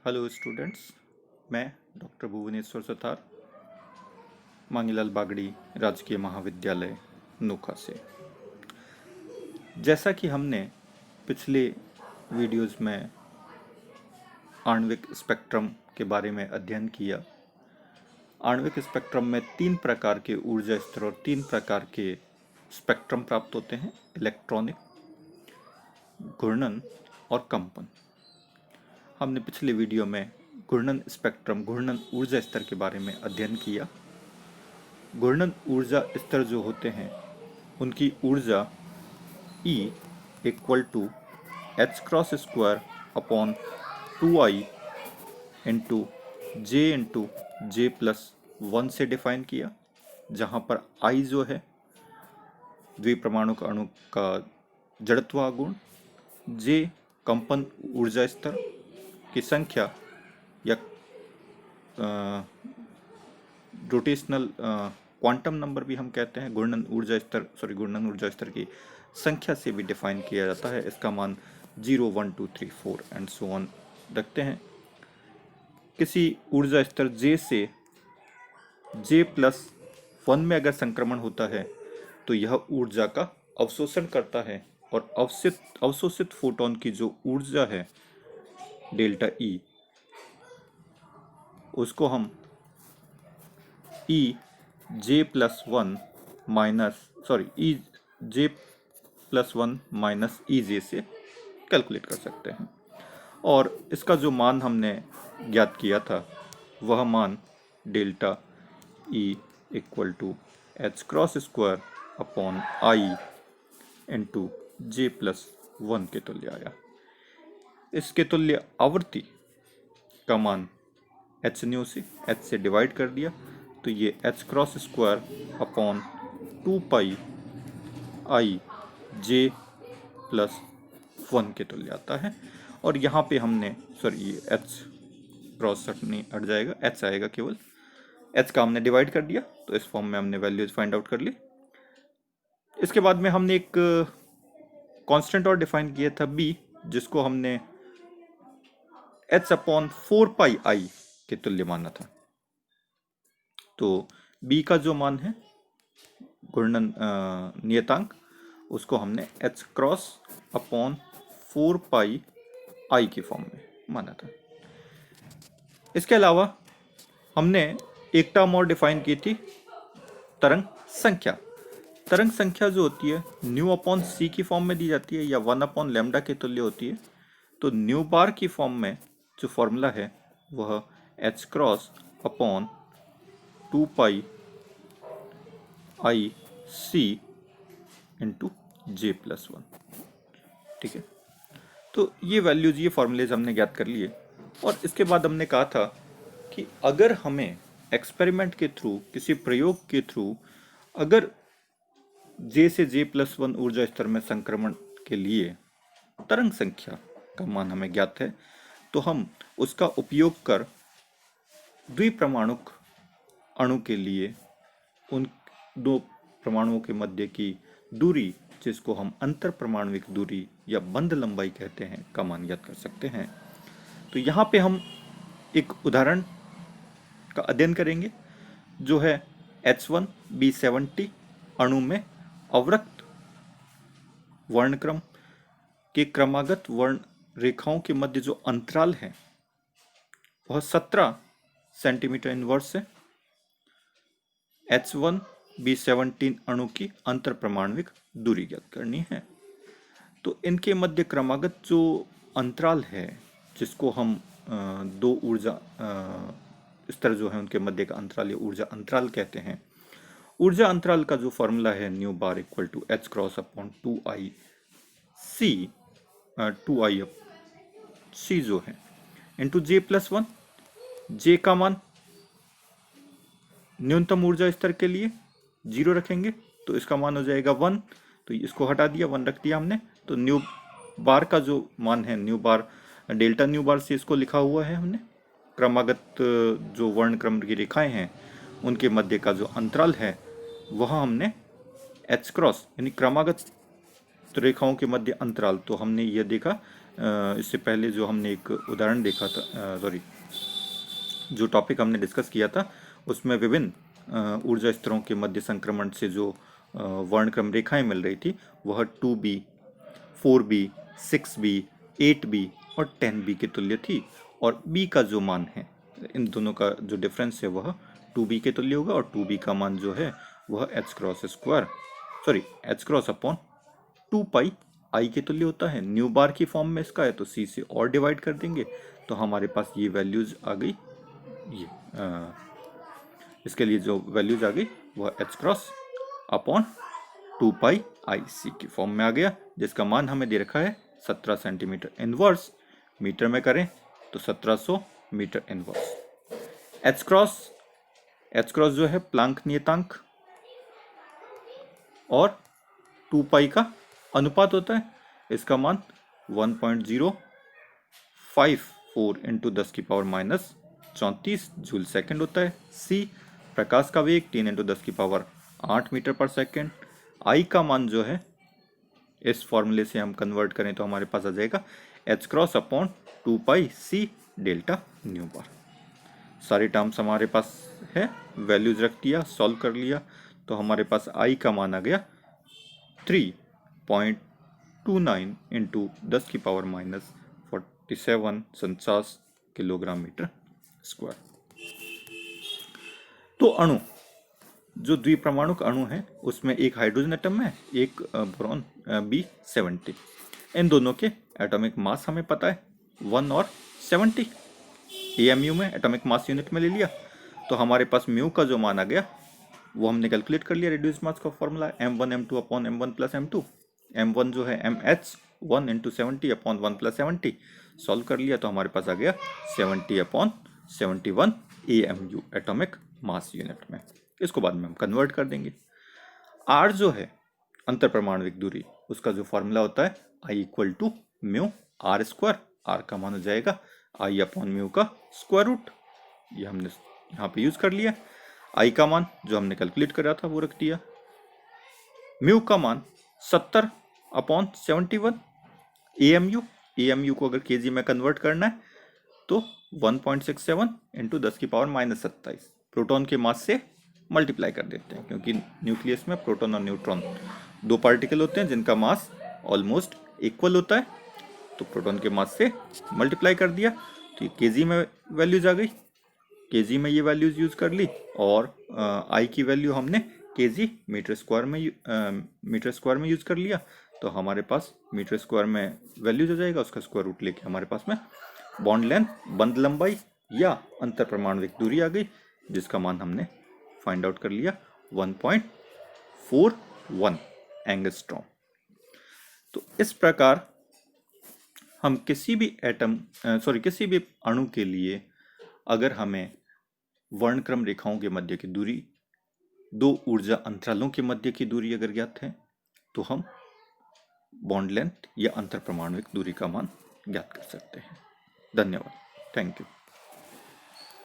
Hello students. मैं doctor Bhubaneswar Sattar, Mangilal Bagri राजकीय महाविद्यालय नोखा से। जैसा कि हमने पिछले वीडियोस में आणविक स्पेक्ट्रम के बारे में अध्ययन किया, आणविक स्पेक्ट्रम में 3 प्रकार के ऊर्जा स्तर और 3 प्रकार के स्पेक्ट्रम प्राप्त होते हैं: इलेक्ट्रॉनिक, घूर्णन और कंपन। हमने पिछले वीडियो में घूर्णन स्पेक्ट्रम, घूर्णन ऊर्जा स्तर के बारे में अध्ययन किया। घूर्णन ऊर्जा स्तर जो होते हैं उनकी ऊर्जा E equal to H cross square upon 2I into J plus 1 से डिफाइन किया, जहाँ पर I जो है द्विपरमाणुक अणु का जड़त्व आघूर्ण, J कंपन ऊर्जा स्तर की संख्या या रोटेशनल क्वांटम नंबर भी हम कहते हैं। घूर्णन ऊर्जा स्तर की संख्या से भी डिफाइन किया जाता है। इसका मान 0, 1, 2, 3, 4 एंड सो ऑन रखते हैं। किसी ऊर्जा स्तर J से J प्लस 1 में अगर संक्रमण होता है तो यह ऊर्जा का अवशोषण करता है और अवशोषित फोटोन की जो ऊर्जा है डेल्टा E, उसको हम E J plus 1 minus EJ से कैलकुलेट कर सकते हैं। और इसका जो मान हमने ज्ञात किया था वह मान delta E equal to H cross square upon I into J plus 1 के तुल्य आया। इसके तुल्य आवृत्ति का मान h न्यू से डिवाइड कर दिया तो ये H cross square upon 2 pi I J plus 1 के तुल्य आता है। और यहाँ पे हमने ये h क्रॉस नहीं हट जाएगा, h आएगा केवल। h का हमने डिवाइड कर दिया तो इस फॉर्म में हमने वैल्यूज फाइंड आउट कर ली। इसके बाद में हमने एक कांस्टेंट और डिफाइन किया था b, जिसको हमने h अपॉन 4 पाई I के तुल्य माना था। तो b का जो मान है घूर्णन नियतांक, उसको हमने h cross upon 4 pi I की फॉर्म में माना था। इसके अलावा हमने एक टर्म और डिफाइन की थी, तरंग संख्या। तरंग संख्या जो होती है न्यू अपॉन सी की फॉर्म में दी जाती है या 1 अपॉन लैम्डा के तुल्य होती है। तो न्यू बार की फॉर्म में जो फॉर्मूला है वह h cross upon 2 pi I C into J plus 1। ठीक है, तो ये वैल्यूज, ये फॉर्मूलेज हमने ज्ञात कर लिए। और इसके बाद हमने कहा था कि अगर हमें एक्सपेरिमेंट के थ्रू, किसी प्रयोग के थ्रू, अगर J से J प्लस 1 ऊर्जा स्तर में संक्रमण के लिए तरंग संख्या का मान हमें ज्ञात है, तो हम उसका उपयोग कर द्विपरमाणुक अणु के लिए उन दो परमाणुओं के मध्य की दूरी, जिसको हम अंतर परमाणुविक दूरी या बंध लंबाई कहते हैं, का मान ज्ञात कर सकते हैं। तो यहाँ पे हम एक उदाहरण का अध्ययन करेंगे जो है H1B70 अणु में अवरक्त वर्णक्रम के क्रमागत वर्ण रेखाओं के मध्य जो अंतराल है वह 17 सेंटीमीटर इनवर्स है। H1B17 अणु की अंतर परमाणुविक दूरी ज्ञात करनी है। तो इनके मध्य क्रमागत जो अंतराल है, जिसको हम दो ऊर्जा स्तर जो है उनके मध्य का अंतराल या ऊर्जा अंतराल कहते हैं। ऊर्जा अंतराल का जो फॉर्मूला है nu bar equal to H cross upon 2I C जो है इंटू J प्लस 1। J का मान न्यूनतम ऊर्जा स्तर के लिए 0 रखेंगे तो इसका मान हो जाएगा 1। तो इसको हटा दिया, 1 रख दिया हमने। तो न्यू बार का जो मान है, न्यू बार डेल्टा न्यू बार से इसको लिखा हुआ है हमने। क्रमागत जो वर्ण क्रम की रेखाएं हैं उनके मध्य का जो अंतराल है वह हमने एच क्रॉस, यानी क्रमागत रेखाओं के मध्य अंतराल, तो हमने यह देखा इससे पहले जो हमने एक उदाहरण देखा था, जो टॉपिक हमने डिस्कस किया था, उसमें विभिन्न ऊर्जा स्तरों के मध्य संक्रमण से जो वर्णक्रम रेखाएं मिल रही थी वह 2b, 4b, 6b, 8b और 10b के तुल्य थी। और b का जो मान है, इन दोनों का जो डिफरेंस है वह 2b के तुल्य होगा, और 2b का मान जो है वह h क्रॉस अपॉन 2 पाई आई के तुल्य होता है। न्यू बार की फॉर्म में इसका है तो c से और डिवाइड कर देंगे तो हमारे पास ये वैल्यूज आ गई। ये इसके लिए जो वैल्यूज आ गई वह h क्रॉस अपॉन 2 पाई आई सी की फॉर्म में आ गया, जिसका मान हमें दे रखा है 17 सेंटीमीटर इनवर्स। मीटर में करें तो 1700 मीटर इनवर्स। h क्रॉस जो है प्लांक नियतांक और 2 पाई का अनुपात होता है। इसका मान 1.054 इंटू 10 की पावर माइनस 34 जूल सेकंड होता है। c प्रकाश का वेग 3 इंटू 10 की पावर 8 मीटर पर सेकंड। i का मान जो है इस फॉर्मूले से हम कन्वर्ट करें तो हमारे पास आ जाएगा h क्रॉस अपॉन 2 पाई c डेल्टा न्यू बार। सारे टर्म्स हमारे पास है, वैल्यूज रख दिया, सॉल्व कर लिया तो हमारे पास i का मान आ गया 3.29 इंटू 10 की power minus 47 kilogram metre square. तो अणु जो द्विपरमाणुक अणु है उसमें एक हाइड्रोजन एटम है, एक बोरॉन B70। इन दोनों के एटॉमिक मास हमें पता है 1 और 70। AMU में एटॉमिक मास यूनिट में ले लिया तो हमारे पास म्यू का जो मान आ गया वो हमने कैलकुलेट कर लिया। रेड्यूस मास का formula m1 m2 upon m1 plus m2। m1 जो है mh 1 into 70 upon 1 plus 70। Solve कर लिया तो हमारे पास आ गया 70 upon 71 AMU atomic mass unit में। इसको बाद में हम कन्वर्ट कर देंगे। r जो है अंतर परमाणविक दूरी, उसका जो फॉर्मूला होता है I equal to mu R square. r का मान हो जाएगा I अपॉन म्यू का स्क्वायर रूट। ये हमने यहाँ पे यूज कर लिया। I का मान जो हमने कैलकुलेट करा था वो रख दिया। म्यू का मान 70 अपॉन 71। AMU को अगर केजी में कन्वर्ट करना है तो 1.67 इंटू 10 की पावर माइनस 27 प्रोटॉन के मास से मल्टीप्लाई कर देते हैं, क्योंकि न्यूक्लियस में प्रोटॉन और न्यूट्रॉन दो पार्टिकल होते हैं जिनका मास ऑलमोस्ट इक्वल होता है। तो प्रोटॉन के मास से मल्टीप्लाई कर दिया तो ये केजी में वैल्यूज आ गई। केजी में ये वैल्यूज यूज कर ली और आई की वैल्यू हमने केजी मीटर स्क्वायर में यूज कर लिया तो हमारे पास मीटर स्क्वायर में वैल्यूज आ जाएगा। उसका स्क्वायर रूट लेके हमारे पास में बॉन्ड लेंथ, बंध लंबाई या अंतर परमाणविक दूरी आ गई, जिसका मान हमने फाइंड आउट कर लिया 1.41 एंगस्ट्रॉम। तो इस प्रकार हम किसी भी अणु के लिए अगर हमें वर्णक्रम रेखाओं के मध्य की दूरी, दो ऊर्जा अंतरालों के मध्य की दूरी अगर ज्ञात है तो हम बॉन्ड लेंथ या अंतर परमाणविक दूरी का मान ज्ञात कर सकते हैं। धन्यवाद। Thank you.